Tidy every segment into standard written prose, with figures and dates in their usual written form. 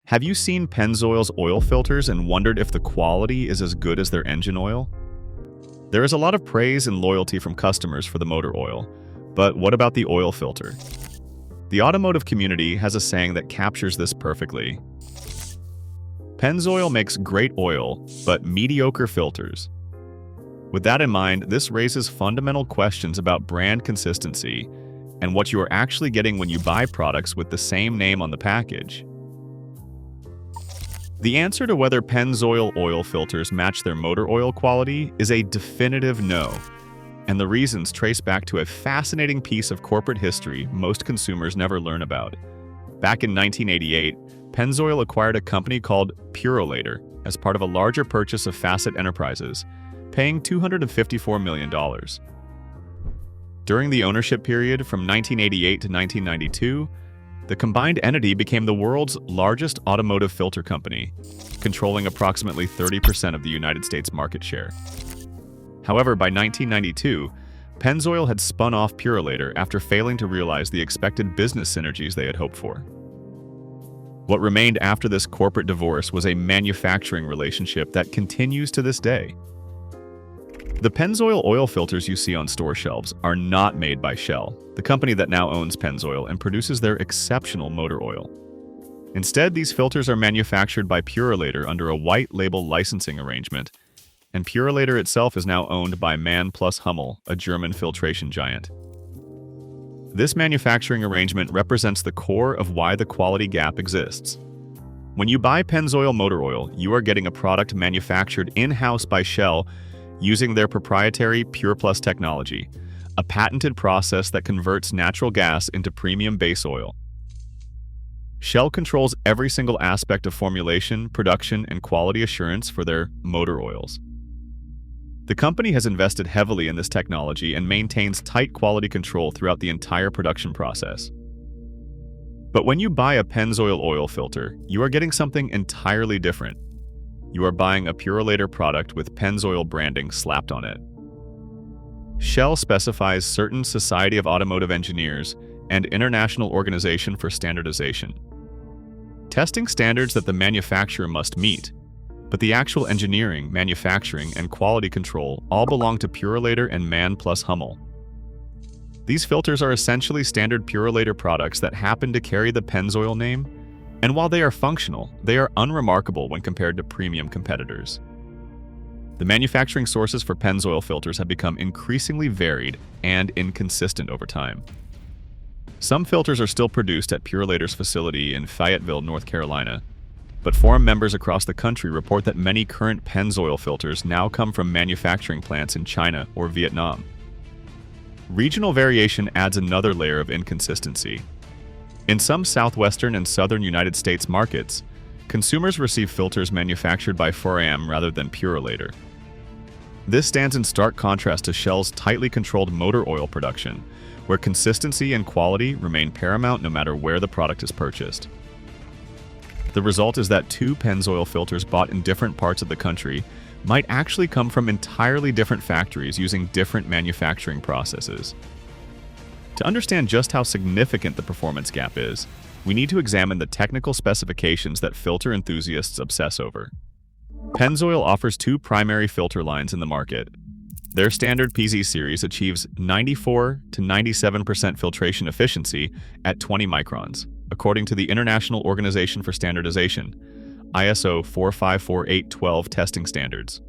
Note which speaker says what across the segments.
Speaker 1: Have you seen Pennzoil's oil filters and wondered if the quality is as good as their engine oil? There is a lot of praise and loyalty from customers for the motor oil, but what about the oil filter? The automotive community has a saying that captures this perfectly. Pennzoil makes great oil, but mediocre filters. With that in mind, this raises fundamental questions about brand consistency and what you are actually getting when you buy products with the same name on the package. The answer to whether Pennzoil oil filters match their motor oil quality is a definitive no, and the reasons trace back to a fascinating piece of corporate history most consumers never learn about. Back in 1988, Pennzoil acquired a company called Purolator as part of a larger purchase of Facet Enterprises, paying $254 million. During the ownership period from 1988 to 1992, the combined entity became the world's largest automotive filter company, controlling approximately 30% of the United States market share. However, by 1992, Pennzoil had spun off Purolator after failing to realize the expected business synergies they had hoped for. What remained after this corporate divorce was a manufacturing relationship that continues to this day. The Pennzoil oil filters you see on store shelves are not made by Shell, the company that now owns Pennzoil and produces their exceptional motor oil. Instead, these filters are manufactured by Purolator under a white label licensing arrangement, and Purolator itself is now owned by MAN plus Hummel, a German filtration giant. This manufacturing arrangement represents the core of why the quality gap exists. When you buy Pennzoil motor oil, you are getting a product manufactured in-house by Shell using their proprietary PurePlus technology, a patented process that converts natural gas into premium base oil. Shell controls every single aspect of formulation, production, and quality assurance for their motor oils. The company has invested heavily in this technology and maintains tight quality control throughout the entire production process. But when you buy a Pennzoil oil filter, you are getting something entirely different. You are buying a Purolator product with Pennzoil branding slapped on it. Shell specifies certain Society of Automotive Engineers and International Organization for Standardization testing standards that the manufacturer must meet, but the actual engineering, manufacturing, and quality control all belong to Purolator and MAN plus Hummel. These filters are essentially standard Purolator products that happen to carry the Pennzoil name, and while they are functional, they are unremarkable when compared to premium competitors. The manufacturing sources for Pennzoil filters have become increasingly varied and inconsistent over time. Some filters are still produced at Purolator's facility in Fayetteville, North Carolina, but forum members across the country report that many current Pennzoil filters now come from manufacturing plants in China or Vietnam. Regional variation adds another layer of inconsistency. In some southwestern and southern United States markets, consumers receive filters manufactured by 4AM rather than Purolator. This stands in stark contrast to Shell's tightly controlled motor oil production, where consistency and quality remain paramount no matter where the product is purchased. The result is that two Pennzoil filters bought in different parts of the country might actually come from entirely different factories using different manufacturing processes. To understand just how significant the performance gap is, we need to examine the technical specifications that filter enthusiasts obsess over. Pennzoil offers two primary filter lines in the market. Their standard PZ series achieves 94 to 97% filtration efficiency at 20 microns, according to the International Organization for Standardization, ISO 4540812 testing standards.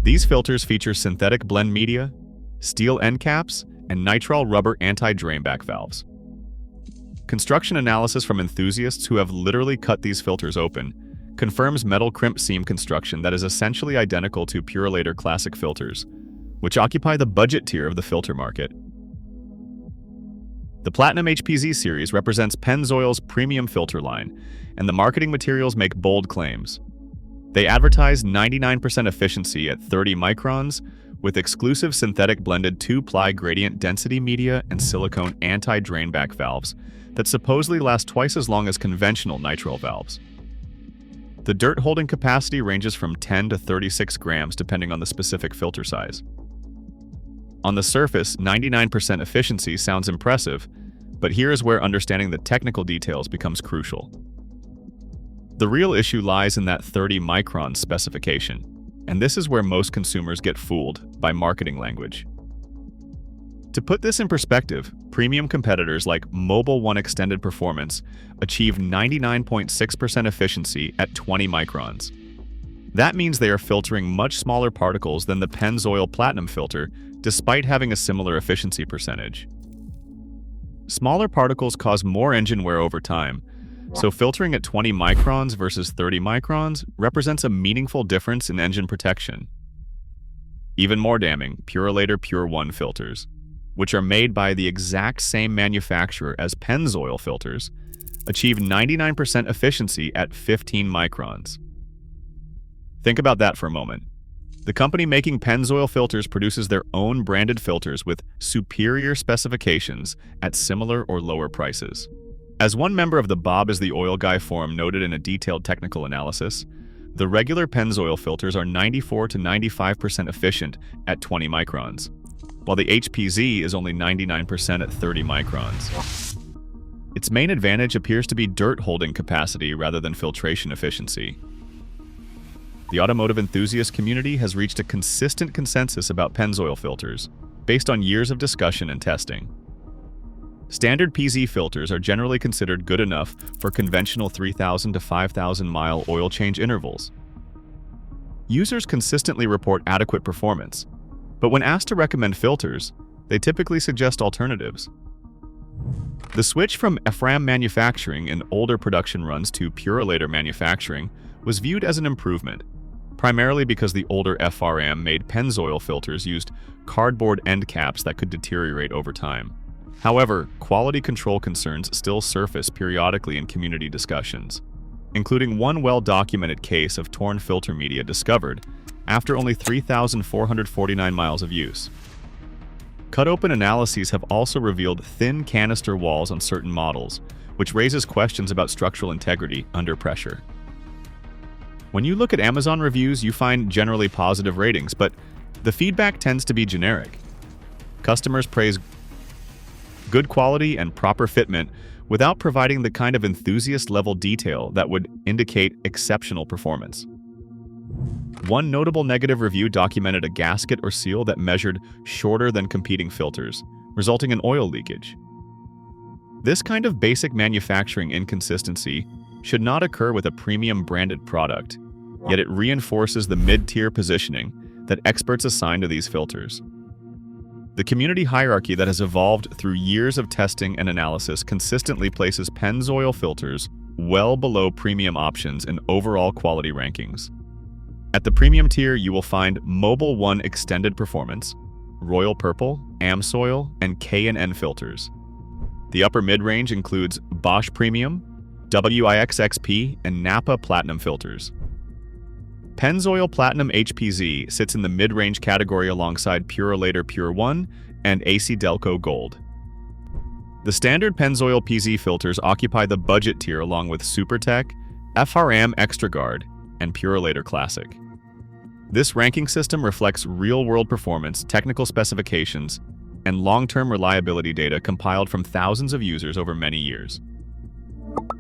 Speaker 1: These filters feature synthetic blend media, steel end caps, and nitrile rubber anti-drainback valves. Construction analysis from enthusiasts who have literally cut these filters open confirms metal crimp seam construction that is essentially identical to Purolator classic filters, which occupy the budget tier of the filter market. The Platinum HPZ series represents Pennzoil's premium filter line, and the marketing materials make bold claims. They advertise 99% efficiency at 30 microns, with exclusive synthetic blended 2-ply gradient density media and silicone anti-drainback valves that supposedly last twice as long as conventional nitrile valves. The dirt holding capacity ranges from 10 to 36 grams depending on the specific filter size. On the surface, 99% efficiency sounds impressive, but here is where understanding the technical details becomes crucial. The real issue lies in that 30 micron specification, and this is where most consumers get fooled by marketing language. To put this in perspective, premium competitors like Mobile One Extended Performance achieve 99.6% efficiency at 20 microns. That means they are filtering much smaller particles than the Pennzoil Platinum filter, despite having a similar efficiency percentage. Smaller particles cause more engine wear over time, so filtering at 20 microns versus 30 microns represents a meaningful difference in engine protection. Even more damning, Purolator Pure One filters, which are made by the exact same manufacturer as Pennzoil filters, achieve 99% efficiency at 15 microns. Think about that for a moment. The company making Pennzoil filters produces their own branded filters with superior specifications at similar or lower prices. As one member of the Bob is the Oil Guy forum noted in a detailed technical analysis, the regular Pennzoil filters are 94 to 95% efficient at 20 microns, while the HPZ is only 99% at 30 microns. Its main advantage appears to be dirt holding capacity rather than filtration efficiency. The automotive enthusiast community has reached a consistent consensus about Pennzoil filters, based on years of discussion and testing. Standard PZ filters are generally considered good enough for conventional 3,000 to 5,000 mile oil change intervals. Users consistently report adequate performance, but when asked to recommend filters, they typically suggest alternatives. The switch from FRAM manufacturing in older production runs to Purolator manufacturing was viewed as an improvement, primarily because the older FRM made Pennzoil filters used cardboard end caps that could deteriorate over time. However, quality control concerns still surface periodically in community discussions, including one well-documented case of torn filter media discovered after only 3,449 miles of use. Cut-open analyses have also revealed thin canister walls on certain models, which raises questions about structural integrity under pressure. When you look at Amazon reviews, you find generally positive ratings, but the feedback tends to be generic. Customers praise good quality and proper fitment without providing the kind of enthusiast-level detail that would indicate exceptional performance. One notable negative review documented a gasket or seal that measured shorter than competing filters, resulting in oil leakage. This kind of basic manufacturing inconsistency should not occur with a premium branded product, yet it reinforces the mid-tier positioning that experts assign to these filters. The community hierarchy that has evolved through years of testing and analysis consistently places Pennzoil filters well below premium options in overall quality rankings. At the premium tier, you will find Mobile One Extended Performance, Royal Purple, Amsoil, and K&N filters. The upper mid-range includes Bosch Premium, WIX XP, and Napa Platinum filters. Pennzoil Platinum HPZ sits in the mid-range category alongside Purolator Pure One and AC Delco Gold. The standard Pennzoil PZ filters occupy the budget tier along with SuperTech, FRM Extra Guard, and Purolator Classic. This ranking system reflects real-world performance, technical specifications, and long-term reliability data compiled from thousands of users over many years.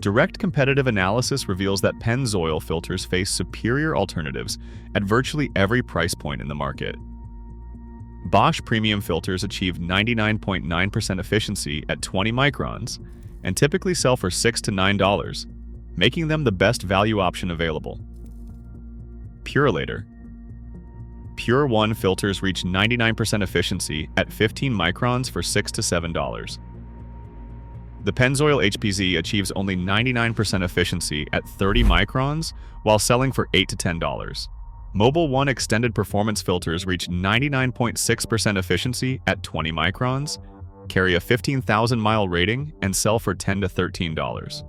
Speaker 1: Direct competitive analysis reveals that Pennzoil filters face superior alternatives at virtually every price point in the market. Bosch premium filters achieve 99.9% efficiency at 20 microns and typically sell for $6 to $9, making them the best value option available. Purolator Pure One filters reach 99% efficiency at 15 microns for $6 to $7. The Pennzoil HPZ achieves only 99% efficiency at 30 microns while selling for $8 to $10. Mobile One Extended Performance filters reach 99.6% efficiency at 20 microns, carry a 15,000-mile rating, and sell for $10 to $13.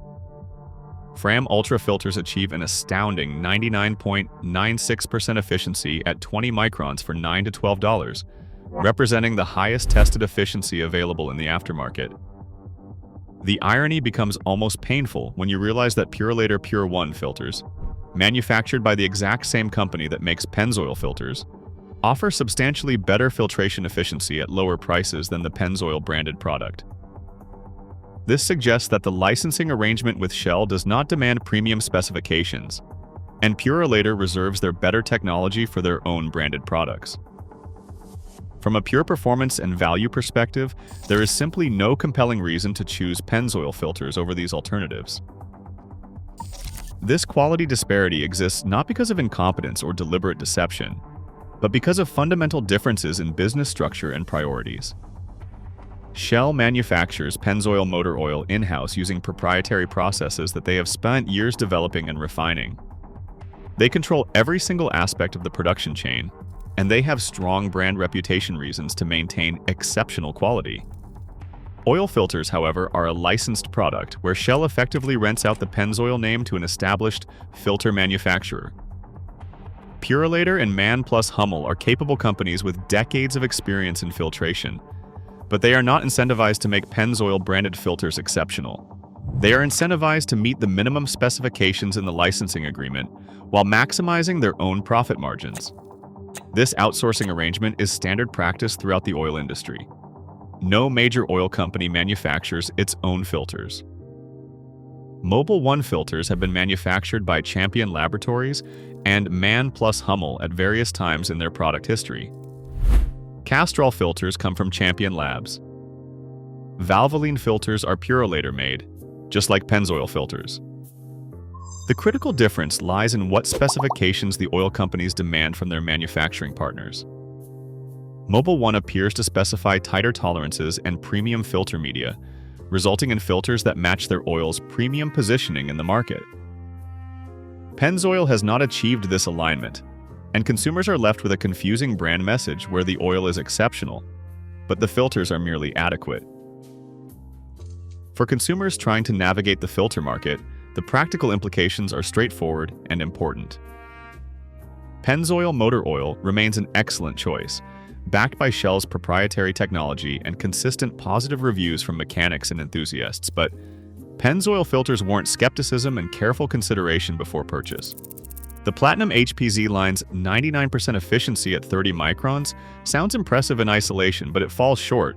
Speaker 1: Fram Ultra filters achieve an astounding 99.96% efficiency at 20 microns for $9 to $12, representing the highest tested efficiency available in the aftermarket. The irony becomes almost painful when you realize that Purolator Pure One filters, manufactured by the exact same company that makes Pennzoil filters, offer substantially better filtration efficiency at lower prices than the Pennzoil branded product. This suggests that the licensing arrangement with Shell does not demand premium specifications, and Purolator reserves their better technology for their own branded products. From a pure performance and value perspective, there is simply no compelling reason to choose Pennzoil filters over these alternatives. This quality disparity exists not because of incompetence or deliberate deception, but because of fundamental differences in business structure and priorities. Shell manufactures Pennzoil motor oil in-house using proprietary processes that they have spent years developing and refining. They control every single aspect of the production chain, and they have strong brand reputation reasons to maintain exceptional quality. Oil filters, however, are a licensed product where Shell effectively rents out the Pennzoil name to an established filter manufacturer. Purolator and Man plus Hummel are capable companies with decades of experience in filtration, but they are not incentivized to make Pennzoil branded filters exceptional. They are incentivized to meet the minimum specifications in the licensing agreement while maximizing their own profit margins. This outsourcing arrangement is standard practice throughout the oil industry. No major oil company manufactures its own filters. Mobil 1 filters have been manufactured by Champion Laboratories and Man plus Hummel at various times in their product history. Castrol filters come from Champion Labs. Valvoline filters are Purolator made, just like Pennzoil filters. The critical difference lies in what specifications the oil companies demand from their manufacturing partners. Mobil 1 appears to specify tighter tolerances and premium filter media, resulting in filters that match their oil's premium positioning in the market. Pennzoil has not achieved this alignment, and consumers are left with a confusing brand message where the oil is exceptional, but the filters are merely adequate. For consumers trying to navigate the filter market, the practical implications are straightforward and important. Pennzoil motor oil remains an excellent choice, backed by Shell's proprietary technology and consistent positive reviews from mechanics and enthusiasts, but Pennzoil filters warrant skepticism and careful consideration before purchase. The Platinum HPZ line's 99% efficiency at 30 microns sounds impressive in isolation, but it falls short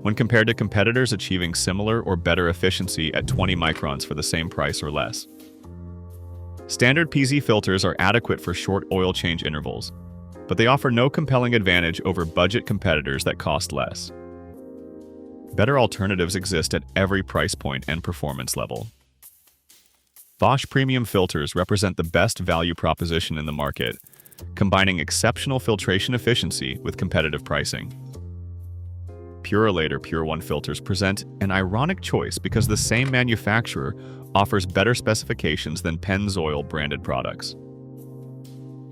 Speaker 1: when compared to competitors achieving similar or better efficiency at 20 microns for the same price or less. Standard PZ filters are adequate for short oil change intervals, but they offer no compelling advantage over budget competitors that cost less. Better alternatives exist at every price point and performance level. Bosch premium filters represent the best value proposition in the market, combining exceptional filtration efficiency with competitive pricing. Purolator Pure 1 filters present an ironic choice because the same manufacturer offers better specifications than Pennzoil branded products.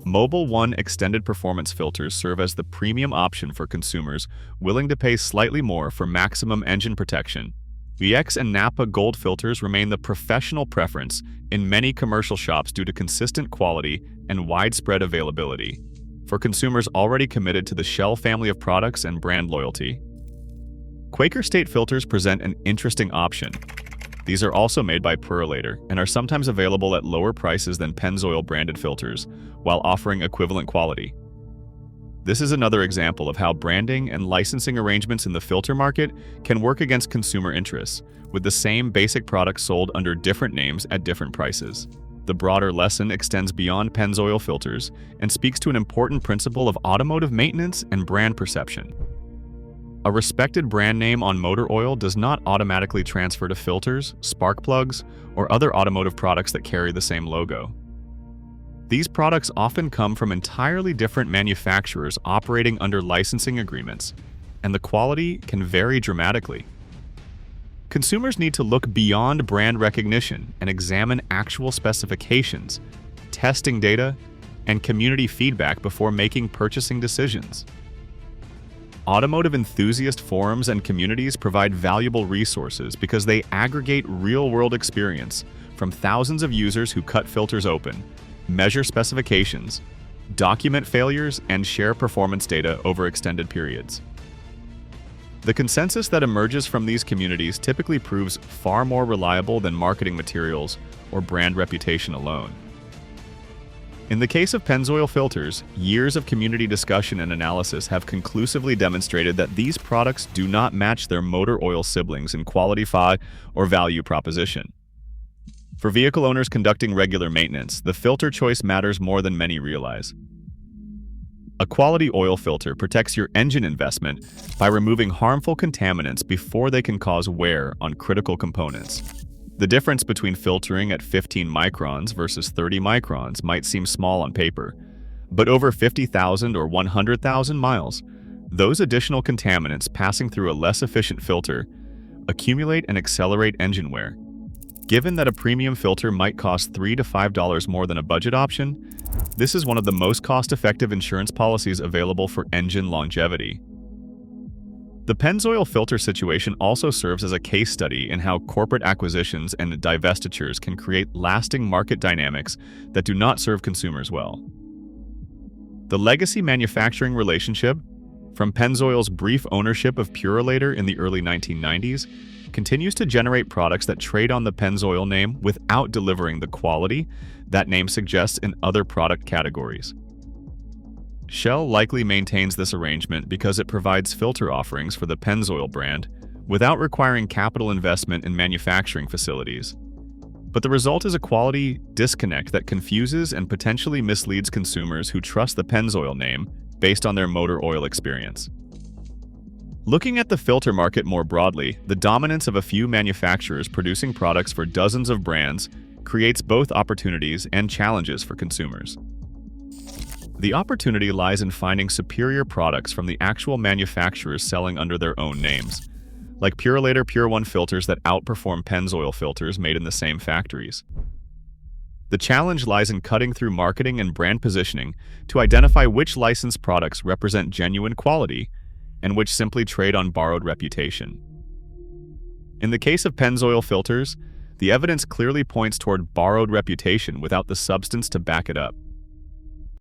Speaker 1: Mobil 1 extended performance filters serve as the premium option for consumers willing to pay slightly more for maximum engine protection. VX and Napa Gold filters remain the professional preference in many commercial shops due to consistent quality and widespread availability. For consumers already committed to the Shell family of products and brand loyalty, Quaker State filters present an interesting option. These are also made by Purolator and are sometimes available at lower prices than Pennzoil branded filters, while offering equivalent quality. This is another example of how branding and licensing arrangements in the filter market can work against consumer interests, with the same basic product sold under different names at different prices. The broader lesson extends beyond Pennzoil filters and speaks to an important principle of automotive maintenance and brand perception. A respected brand name on motor oil does not automatically transfer to filters, spark plugs, or other automotive products that carry the same logo. These products often come from entirely different manufacturers operating under licensing agreements, and the quality can vary dramatically. Consumers need to look beyond brand recognition and examine actual specifications, testing data, and community feedback before making purchasing decisions. Automotive enthusiast forums and communities provide valuable resources because they aggregate real-world experience from thousands of users who cut filters open, measure specifications, document failures, and share performance data over extended periods. The consensus that emerges from these communities typically proves far more reliable than marketing materials or brand reputation alone. In the case of Pennzoil filters, years of community discussion and analysis have conclusively demonstrated that these products do not match their motor oil siblings in quality or value proposition. For vehicle owners conducting regular maintenance, the filter choice matters more than many realize. A quality oil filter protects your engine investment by removing harmful contaminants before they can cause wear on critical components. The difference between filtering at 15 microns versus 30 microns might seem small on paper, but over 50,000 or 100,000 miles, those additional contaminants passing through a less efficient filter accumulate and accelerate engine wear. Given that a premium filter might cost $3 to $5 more than a budget option, this is one of the most cost-effective insurance policies available for engine longevity. The Pennzoil filter situation also serves as a case study in how corporate acquisitions and divestitures can create lasting market dynamics that do not serve consumers well. The legacy manufacturing relationship, from Pennzoil's brief ownership of Purolator in the early 1990s, continues to generate products that trade on the Pennzoil name without delivering the quality that name suggests in other product categories. Shell likely maintains this arrangement because it provides filter offerings for the Pennzoil brand without requiring capital investment in manufacturing facilities. But the result is a quality disconnect that confuses and potentially misleads consumers who trust the Pennzoil name based on their motor oil experience. Looking at the filter market more broadly, the dominance of a few manufacturers producing products for dozens of brands creates both opportunities and challenges for consumers. The opportunity lies in finding superior products from the actual manufacturers selling under their own names, like Purolator Pure One filters that outperform Pennzoil filters made in the same factories. The challenge lies in cutting through marketing and brand positioning to identify which licensed products represent genuine quality and which simply trade on borrowed reputation. In the case of Pennzoil filters, the evidence clearly points toward borrowed reputation without the substance to back it up.